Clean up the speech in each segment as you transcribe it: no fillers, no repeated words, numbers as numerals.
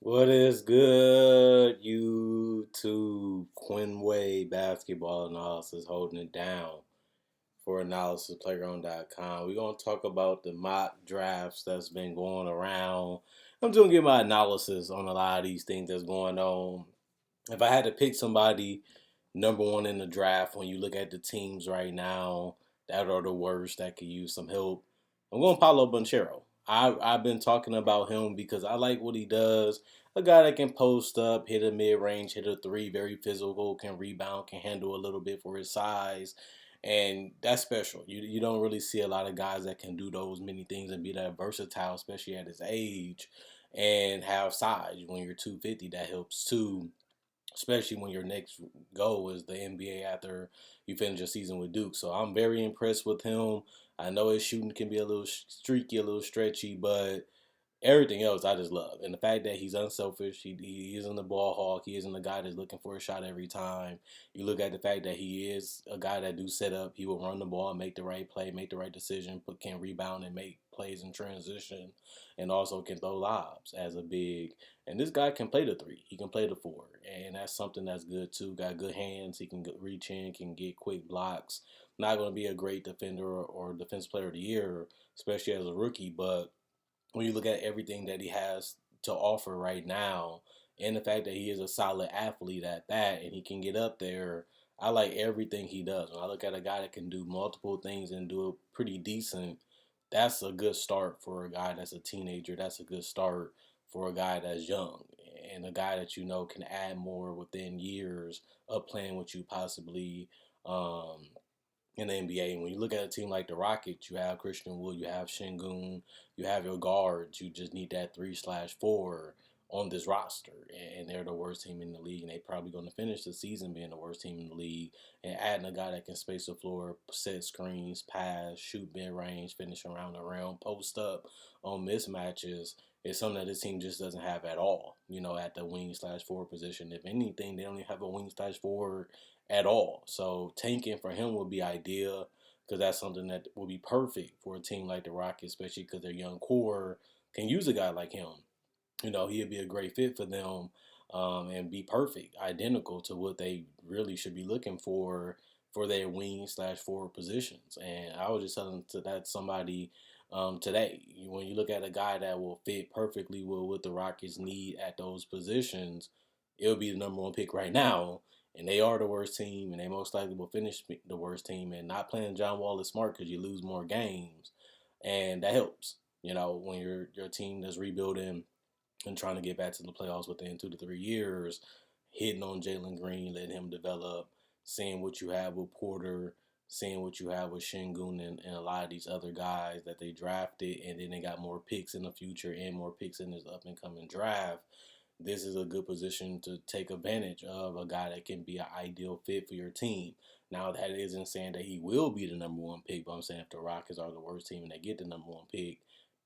What is good, YouTube? Quinway Basketball Analysis holding it down for AnalysisPlayground.com. We're going to talk about the mock drafts that's been going around. I'm just going to give my analysis on a lot of these things that's going on. If I had to pick somebody number one in the draft, when you look at the teams right now that are the worst that could use some help, I'm going Paulo Bunchero. I've been talking about him because I like what he does. A guy that can post up, hit a mid range, hit a three, very physical, can rebound, can handle a little bit for his size. And that's special. You don't really see a lot of guys that can do those many things and be that versatile, especially at his age, and have size. When you're 250, that helps too, especially when your next goal is the NBA after you finish your season with Duke. So I'm very impressed with him. I know his shooting can be a little streaky, a little stretchy, but everything else I just love. And the fact that he's unselfish, he isn't the ball hawk, he isn't the guy that's looking for a shot every time. You look at the fact that he is a guy that do set up, he will run the ball, make the right play, make the right decision, but can rebound and make plays in transition, and also can throw lobs as a big. And this guy can play the three, he can play the four, and that's something that's good too. Got good hands, he can reach in, can get quick blocks. Not going to be a great defender or defense player of the year, especially as a rookie, but when you look at everything that he has to offer right now, and the fact that he is a solid athlete at that, and he can get up there, I like everything he does. When I look at a guy that can do multiple things and do it pretty decent, that's a good start for a guy that's a teenager. That's a good start for a guy that's young, and a guy that you know can add more within years of playing with you possibly. In the NBA. And when you look at a team like the Rockets, you have Christian Wood, you have Shingun, you have your guards. You just need that 3/4 on this roster. And they're the worst team in the league. And they're probably going to finish the season being the worst team in the league. And adding a guy that can space the floor, set screens, pass, shoot mid range, finish around the rim, post up on mismatches is something that this team just doesn't have at all, at the wing/forward position. If anything, they don't even have a wing/forward at all. So tanking for him would be ideal because that's something that would be perfect for a team like the Rockets, especially because their young core can use a guy like him. He'd be a great fit for them, and be perfect, identical to what they really should be looking for their wing/forward positions. And I was just telling to that somebody today, when you look at a guy that will fit perfectly with what the Rockets need at those positions, it'll be the number one pick right now. And they are the worst team, and they most likely will finish the worst team. And not playing John Wall is smart because you lose more games, and that helps. When your team that's rebuilding and trying to get back to the playoffs within 2 to 3 years, hitting on Jalen Green, letting him develop, seeing what you have with Porter, seeing what you have with Shingun and a lot of these other guys that they drafted, and then they got more picks in the future and more picks in this up and coming draft. This is a good position to take advantage of a guy that can be an ideal fit for your team. Now, that isn't saying that he will be the number one pick, but I'm saying if the Rockets are the worst team and they get the number one pick,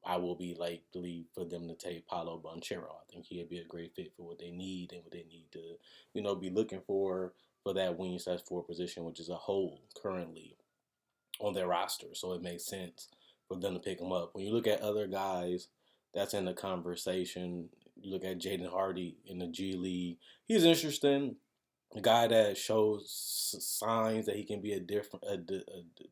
I will be likely for them to take Paulo Bunchero. I think he'd be a great fit for what they need and what they need to, be looking for that wing/forward position, which is a hole currently on their roster. So it makes sense for them to pick him up. When you look at other guys that's in the conversation, you look at Jaden Hardy in the G League. He's interesting. A guy that shows signs that he can be a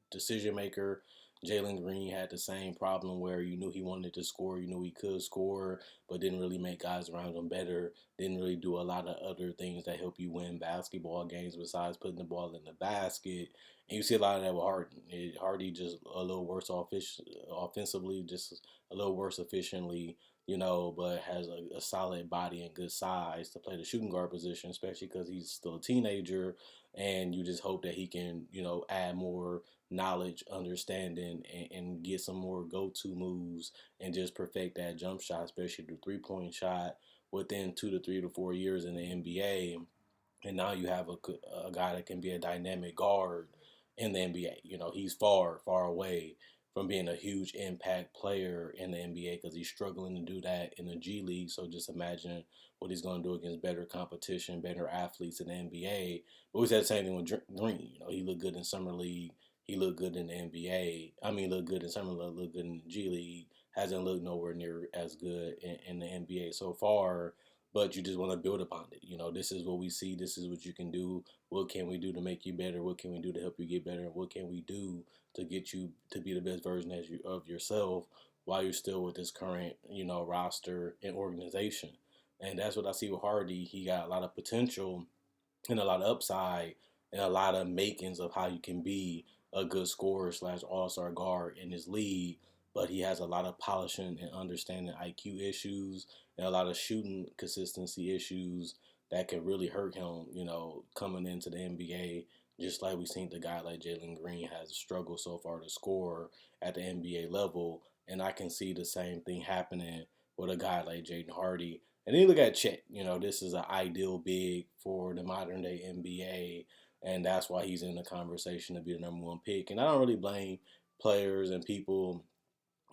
decision maker. Jalen Green had the same problem where you knew he wanted to score, you knew he could score, but didn't really make guys around him better. Didn't really do a lot of other things that help you win basketball games besides putting the ball in the basket. And you see a lot of that with Harden. Hardy just a little worse offensively, just a little worse efficiently, but has a solid body and good size to play the shooting guard position, especially because he's still a teenager. And you just hope that he can, add more knowledge, understanding, and get some more go-to moves and just perfect that jump shot, especially the three-point shot within 2 to 3 to 4 years in the NBA. And now you have a guy that can be a dynamic guard in the NBA. He's far, far away from being a huge impact player in the NBA because he's struggling to do that in the G League. So just imagine what he's going to do against better competition, better athletes in the NBA. But we said the same thing with Green. He looked good in Summer League. He looked good in the NBA. I mean, looked good in Summer League, looked good in the G League. Hasn't looked nowhere near as good in the NBA so far. but you just want to build upon it. This is what we see. This is what you can do. What can we do to make you better? What can we do to help you get better? And what can we do to get you to be the best version of yourself while you're still with this current, roster and organization? And that's what I see with Hardy. He got a lot of potential and a lot of upside and a lot of makings of how you can be a good scorer slash all-star guard in this league. But he has a lot of polishing and understanding IQ issues and a lot of shooting consistency issues that can really hurt him, coming into the NBA. Just like we've seen the guy like Jalen Green has struggled so far to score at the NBA level. And I can see the same thing happening with a guy like Jaden Hardy. And then you look at Chet. This is an ideal big for the modern day NBA, and that's why he's in the conversation to be the number one pick. And I don't really blame players and people,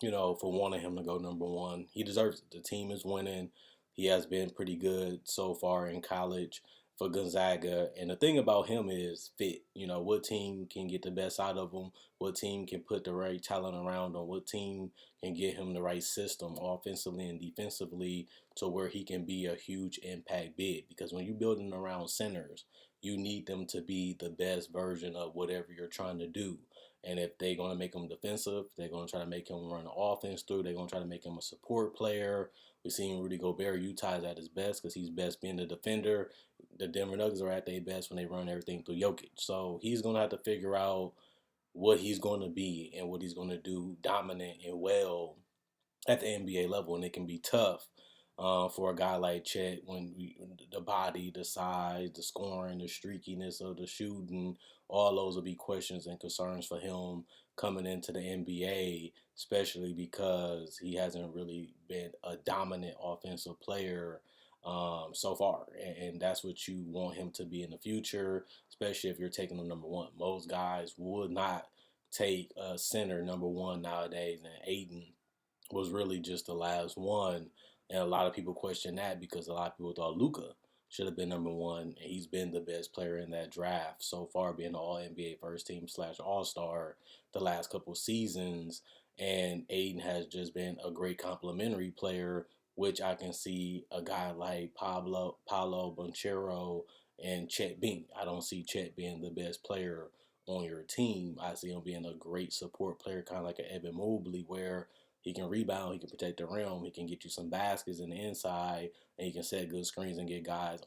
for wanting him to go number one. He deserves it. The team is winning. He has been pretty good so far in college for Gonzaga. And the thing about him is fit. What team can get the best out of him? What team can put the right talent around him? What team can get him the right system offensively and defensively to where he can be a huge impact big? Because when you're building around centers, you need them to be the best version of whatever you're trying to do. And if they're going to make him defensive, they're going to try to make him run the offense through. They're going to try to make him a support player. We've seen Rudy Gobert, Utah is at his best because he's best being the defender. The Denver Nuggets are at their best when they run everything through Jokic. So he's going to have to figure out what he's going to be and what he's going to do dominant and well at the NBA level. And it can be tough for a guy like Chet when the body, the size, the scoring, the streakiness of the shooting, all those will be questions and concerns for him coming into the NBA, especially because he hasn't really been a dominant offensive player so far. And that's what you want him to be in the future, especially if you're taking him number one. Most guys would not take a center number one nowadays, and Aiden was really just the last one. And a lot of people question that because a lot of people thought Luka should have been number one, and he's been the best player in that draft so far, being the All NBA first team slash All Star the last couple seasons. And Aiden has just been a great complementary player, which I can see a guy like Paulo Bunchero and Chet being. I don't see Chet being the best player on your team. I see him being a great support player, kind of like an Evan Mobley, where he can rebound, he can protect the rim, he can get you some baskets in the inside, and he can set good screens and get guys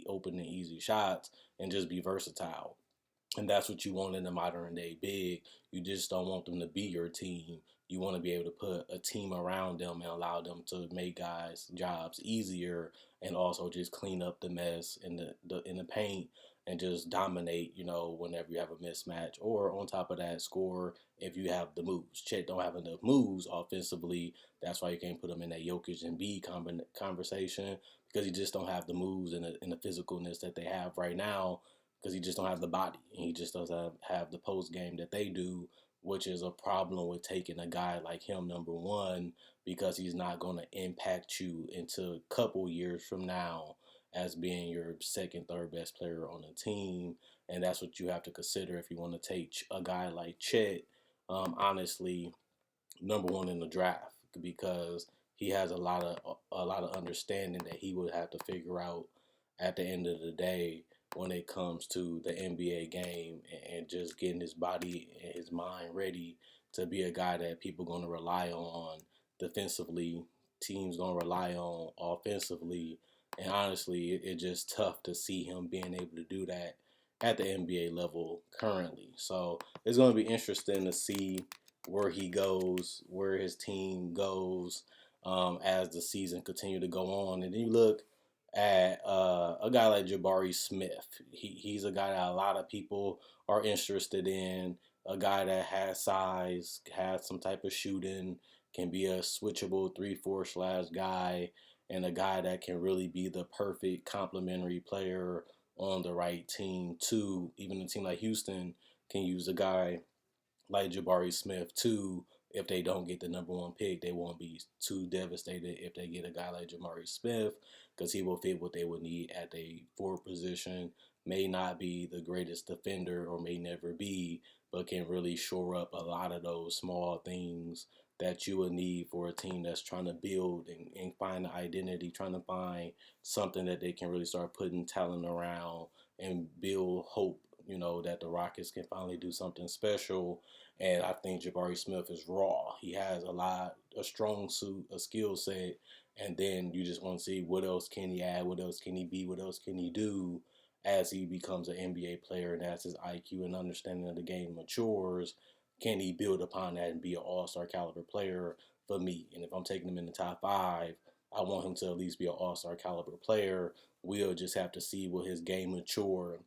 open and easy shots and just be versatile. And that's what you want in the modern day big. You just don't want them to be your team. You want to be able to put a team around them and allow them to make guys' jobs easier and also just clean up the mess in the paint and just dominate, whenever you have a mismatch. Or on top of that, score if you have the moves. Chet don't have enough moves offensively. That's why you can't put him in that Jokic and B conversation, because he just don't have the moves and the physicalness that they have right now, because he just don't have the body, and he just doesn't have the post game that they do, which is a problem with taking a guy like him number one, because he's not going to impact you into a couple years from now as being your second, third best player on the team. And that's what you have to consider if you want to take a guy like Chet, honestly, number one in the draft, because he has a lot of understanding that he would have to figure out at the end of the day when it comes to the NBA game, and just getting his body and his mind ready to be a guy that people going to rely on defensively, teams going to rely on offensively. And honestly, it's just tough to see him being able to do that at the NBA level currently. So it's going to be interesting to see where he goes, where his team goes as the season continue to go on. And then you look at a guy like Jabari Smith. He's a guy that a lot of people are interested in, a guy that has size, has some type of shooting, can be a switchable 3-4 slash guy, and a guy that can really be the perfect complementary player on the right team too. Even a team like Houston can use a guy like Jabari Smith too. If they don't get the number one pick, they won't be too devastated if they get a guy like Jabari Smith, because he will fit what they would need at the forward position. May not be the greatest defender, or may never be, but can really shore up a lot of those small things that you would need for a team that's trying to build and find an identity, trying to find something that they can really start putting talent around and build hope, that the Rockets can finally do something special. And I think Jabari Smith is raw. He has a strong suit, a skill set, and then you just want to see what else can he add, what else can he be, what else can he do as he becomes an NBA player and as his IQ and understanding of the game matures. Can he build upon that and be an all-star caliber player for me? And if I'm taking him in the top 5, I want him to at least be an all-star caliber player. We'll just have to see will his game mature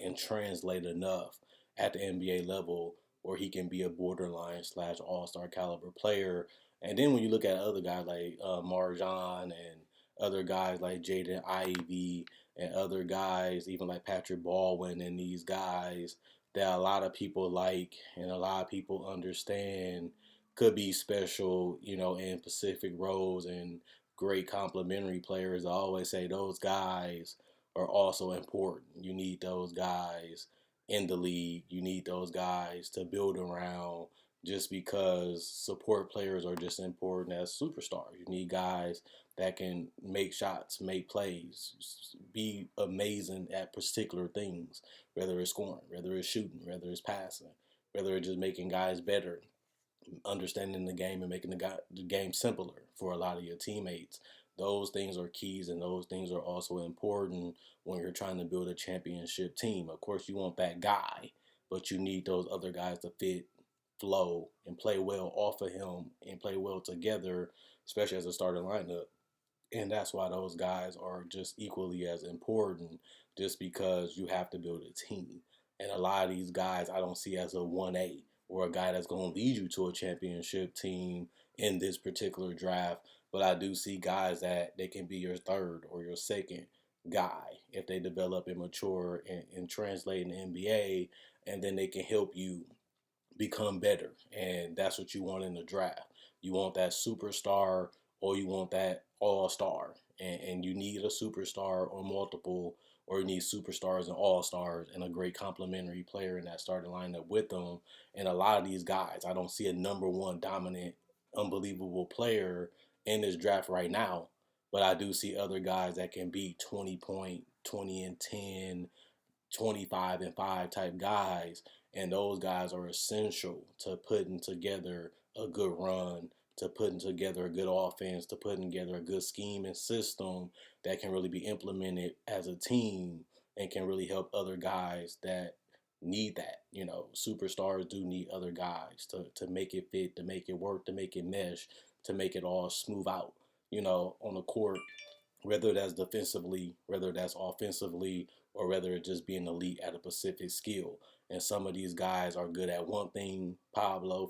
and translate enough at the NBA level where he can be a borderline slash all-star caliber player. And then when you look at other guys like Marjan and other guys like Jaden Ivey and other guys, even like Patrick Baldwin and these guys that a lot of people like and a lot of people understand could be special, in Pacific roles and great complementary players. I always say those guys are also important. You need those guys in the league. You need those guys to build around just because support players are just important as superstars. You need guys that can make shots, make plays, be amazing at particular things, whether it's scoring, whether it's shooting, whether it's passing, whether it's just making guys better, understanding the game and making the game simpler for a lot of your teammates. Those things are keys, and those things are also important when you're trying to build a championship team. Of course, you want that guy, but you need those other guys to fit, flow, and play well off of him and play well together, especially as a starting lineup. And that's why those guys are just equally as important, just because you have to build a team. And a lot of these guys I don't see as a 1A or a guy that's going to lead you to a championship team in this particular draft. But I do see guys that they can be your third or your second guy if they develop and mature and translate in the NBA, and then they can help you become better. And that's what you want in the draft. You want that superstar or you want that all star. And you need a superstar or multiple, or you need superstars and all stars and a great complementary player in that starting lineup with them. And a lot of these guys, I don't see a number one dominant, unbelievable player in this draft right now. But I do see other guys that can be 20 point, 20 and 10, 25 and 5 type guys, and those guys are essential to putting together a good run, to putting together a good offense, to putting together a good scheme and system that can really be implemented as a team and can really help other guys that need that. Superstars do need other guys to make it fit, to make it work, to make it mesh, to make it all smooth out, on the court, whether that's defensively, whether that's offensively, or whether it's just being elite at a specific skill. And some of these guys are good at one thing. Paulo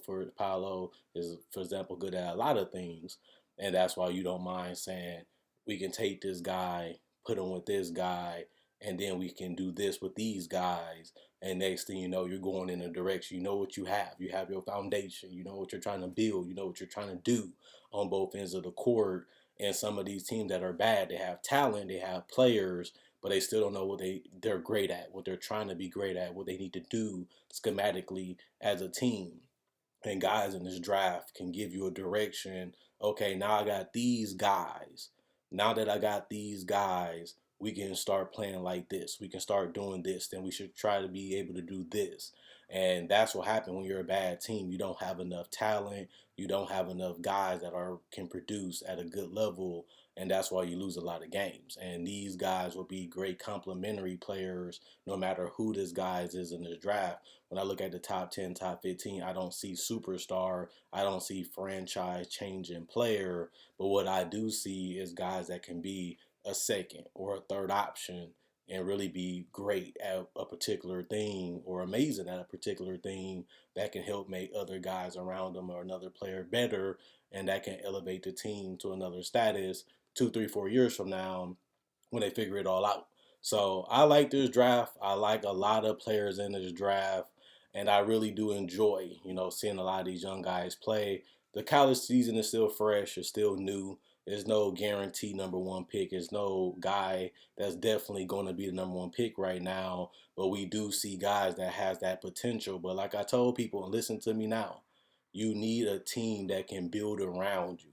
is, for example, good at a lot of things, and that's why you don't mind saying we can take this guy, put him with this guy, and then we can do this with these guys. And next thing you know, you're going in a direction. You know what you have. You have your foundation. You know what you're trying to build. You know what you're trying to do on both ends of the court. And some of these teams that are bad, they have talent, they have players, but they still don't know what they're great at, what they're trying to be great at, what they need to do schematically as a team. And guys in this draft can give you a direction. Okay, now I got these guys. Now that I got these guys, we can start playing like this. We can start doing this. Then we should try to be able to do this. And that's what happens when you're a bad team. You don't have enough talent. You don't have enough guys that can produce at a good level, and that's why you lose a lot of games. And these guys will be great complementary players no matter who this guy is in this draft. When I look at the top 10, top 15, I don't see superstar. I don't see franchise changing player. But what I do see is guys that can be a second or a third option and really be great at a particular thing or amazing at a particular thing that can help make other guys around them or another player better, and that can elevate the team to another status 2, 3, 4 years from now when they figure it all out. So I like this draft. I like a lot of players in this draft, and I really do enjoy, seeing a lot of these young guys play. The college season is still fresh. It's still new. There's no guarantee number one pick. There's no guy that's definitely going to be the number one pick right now. But we do see guys that has that potential. But like I told people, and listen to me now, You need a team that can build around you.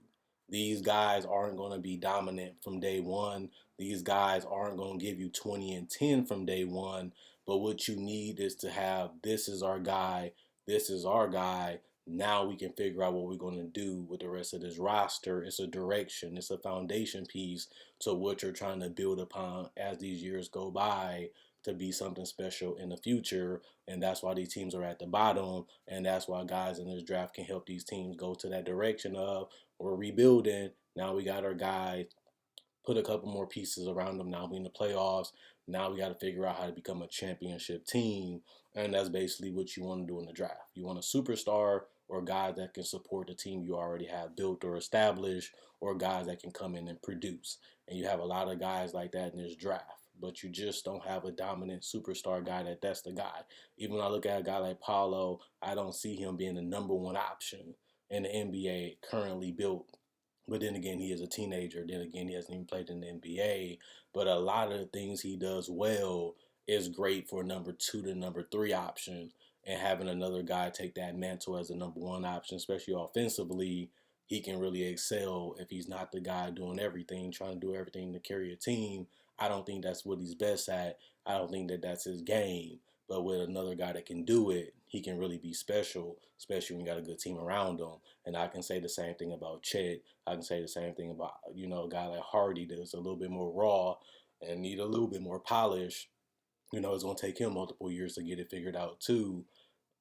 These guys aren't going to be dominant from day one. These guys aren't going to give you 20 and 10 from day one. But what you need is to have, this is our guy, this is our guy. Now we can figure out what we're going to do with the rest of this roster. It's a direction, it's a foundation piece to what you're trying to build upon as these years go by to be something special in the future. And that's why these teams are at the bottom. And that's why guys in this draft can help these teams go to that direction of, we're rebuilding. Now we got our guys, put a couple more pieces around them. Now we in the playoffs. Now we got to figure out how to become a championship team. And that's basically what you want to do in the draft. You want a superstar or guys that can support the team you already have built or established, or guys that can come in and produce. And you have a lot of guys like that in this draft. But you just don't have a dominant superstar guy that's the guy. Even when I look at a guy like Paulo, I don't see him being the number one option in the NBA currently built. But then again, he is a teenager. Then again, he hasn't even played in the NBA. But a lot of the things he does well is great for number two to number three option. And having another guy take that mantle as a number one option, especially offensively, he can really excel if he's not the guy doing everything, trying to do everything to carry a team. I don't think that's what he's best at. I don't think that that's his game. But with another guy that can do it, he can really be special, especially when you got a good team around him. And I can say the same thing about Chet. I can say the same thing about, a guy like Hardy that's a little bit more raw and need a little bit more polish. It's going to take him multiple years to get it figured out too.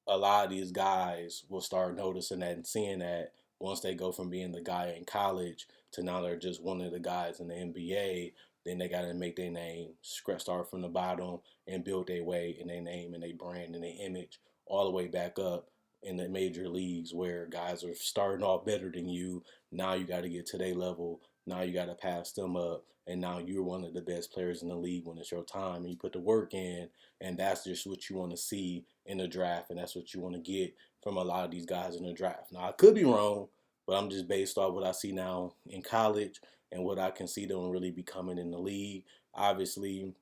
A lot of these guys will start noticing that and seeing that once they go from being the guy in college to now they're just one of the guys in the NBA. Then they got to make their name, start from the bottom and build their way in their name and their brand and their image all the way back up in the major leagues where guys are starting off better than you. Now you got to get to their level. Now you got to pass them up. And now you're one of the best players in the league when it's your time and you put the work in. And that's just what you want to see in the draft. And that's what you want to get from a lot of these guys in the draft. Now, I could be wrong, but I'm just based off what I see now in college and what I can see them really becoming in the league. Obviously,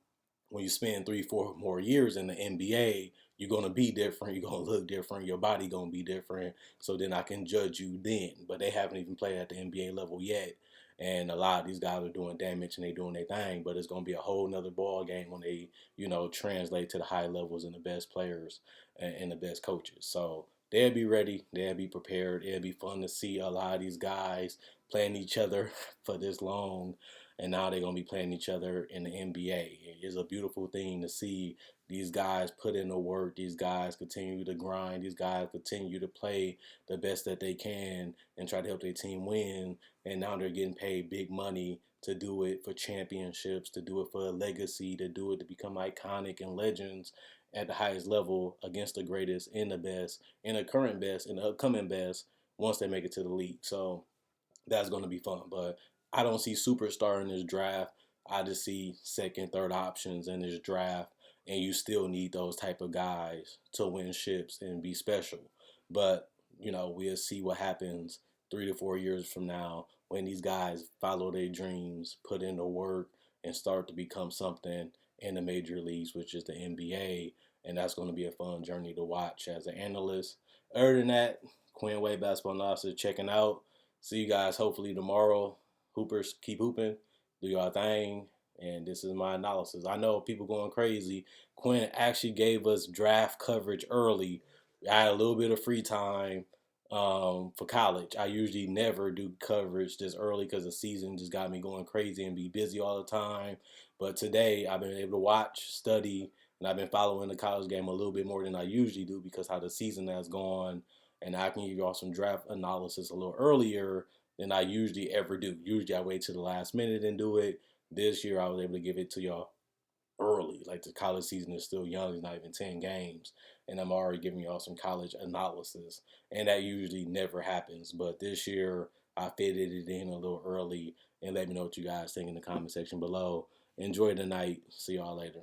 when you spend 3-4 more years in the NBA, you're gonna be different. You're gonna look different. Your body gonna be different. So then I can judge you then. But they haven't even played at the NBA level yet, and a lot of these guys are doing damage and they doing their thing. But it's gonna be a whole nother ball game when they, translate to the high levels and the best players and the best coaches. So they'll be ready. They'll be prepared. It'll be fun to see a lot of these guys playing each other for this long, and now they're going to be playing each other in the NBA. It's a beautiful thing to see these guys put in the work. These guys continue to grind. These guys continue to play the best that they can and try to help their team win. And now they're getting paid big money to do it for championships, to do it for a legacy, to do it to become iconic and legends at the highest level against the greatest and the best and the current best and the upcoming best once they make it to the league. So that's going to be fun. But I don't see superstar in this draft. I just see second, third options in this draft, and you still need those type of guys to win ships and be special. But we'll see what happens 3 to 4 years from now when these guys follow their dreams, put in the work, and start to become something in the major leagues, which is the NBA. And that's going to be a fun journey to watch as an analyst. Other than that, Quinn Wade Basketball Analysis checking out. See you guys hopefully tomorrow. Hoopers, keep hooping. Do your thing. And this is my analysis. I know people going crazy. Quinn actually gave us draft coverage early. I had a little bit of free time for college. I usually never do coverage this early because the season just got me going crazy and be busy all the time. But today I've been able to watch, study, and I've been following the college game a little bit more than I usually do because how the season has gone. And I can give you all some draft analysis a little earlier than I usually ever do. Usually I wait to the last minute and do it. This year I was able to give it to y'all early. Like the college season is still young. It's not even 10 games. And I'm already giving y'all some college analysis. And that usually never happens. But this year I fitted it in a little early. And let me know what you guys think in the comment section below. Enjoy the night. See y'all later.